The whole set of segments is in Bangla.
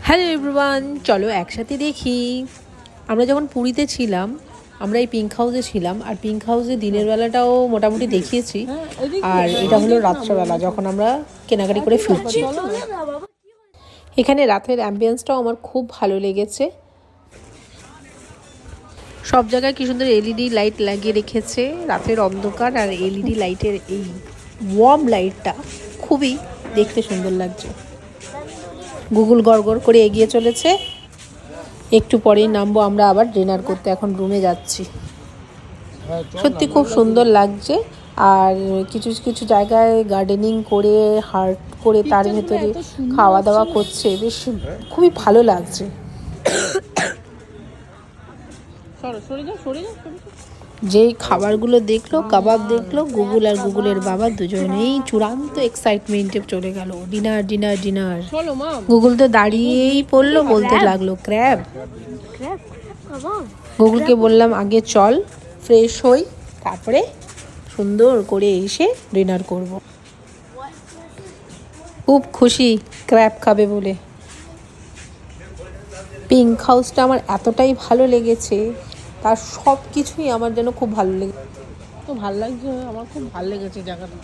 হ্যালো এভরিওয়ান, চলো একসাথে দেখি। আমরা যখন পুরীতে ছিলাম, আমরা এই পিঙ্ক হাউসে ছিলাম। আর পিঙ্ক হাউসে দিনের বেলাটাও মোটামুটি দেখিয়েছি, আর এটা হলো রাত্রেবেলা যখন আমরা কেনাকাটি করে ফিরছি। এখানে রাতের অ্যাম্বিয়েন্সটাও আমার খুব ভালো লেগেছে। সব জায়গায় কি সুন্দর এলইডি লাইট লাগিয়ে রেখেছে। রাতের অন্ধকার আর এলইডি লাইটের এই ওয়ার্ম লাইটটা খুবই দেখতে সুন্দর লাগছে। গুগল গড়গড় করে এগিয়ে চলেছে। একটু পরেই নামবো আমরা আবার ডিনার করতে। এখন রুমে যাচ্ছি। সত্যি খুব সুন্দর লাগছে। আর কিছু কিছু জায়গায় গার্ডেনিং করে হার্ট করে তার ভেতরে খাওয়া দাওয়া করছে, বেশ খুবই ভালো লাগছে। যেই খাবারগুলো দেখলো, কাবাব দেখলো, গুগল আর গুগলের বাবা দুজনেই চূড়ান্ত এক্সাইটমেন্টে চলে গেল। Dinner dinner dinner. গুগল তো দাঁড়িয়েই পড়লো, বলতে লাগলো ক্র্যাব। গুগলকে বললাম আগে চল ফ্রেশ হই, তারপরে সুন্দর করে এসে ডিনার করব। খুব খুশি ক্র্যাব খাবে বলে। পিঙ্ক হাউসটা আমার এতটাই ভালো লেগেছে, তার সব কিছুই আমার যেন খুব ভালো লেগে। তো ভালো লাগছে, আমার খুব ভালো লেগেছে জায়গাটা,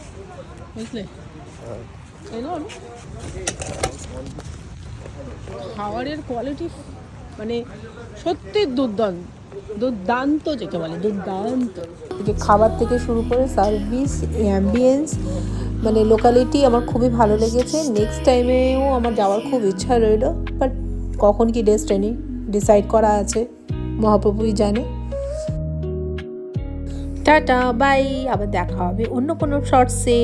বুঝলে। খাবারের কোয়ালিটি মানে সত্যি দুর্দান্ত, দুর্দান্ত যেকে বলে দুর্দান্ত। যে খাবার থেকে শুরু করে সার্ভিস, অ্যাম্বিয়েন্স, মানে লোকালিটি আমার খুবই ভালো লেগেছে। নেক্সট টাইমেও আমার যাওয়ার খুব ইচ্ছা রইল, বাট কখন কি ডেস্টিনি ডিসাইড করা আছে মহাপ্রভুই জানে। টাটা বাই, আবার দেখা হবে অন্য কোনো শর্টসে।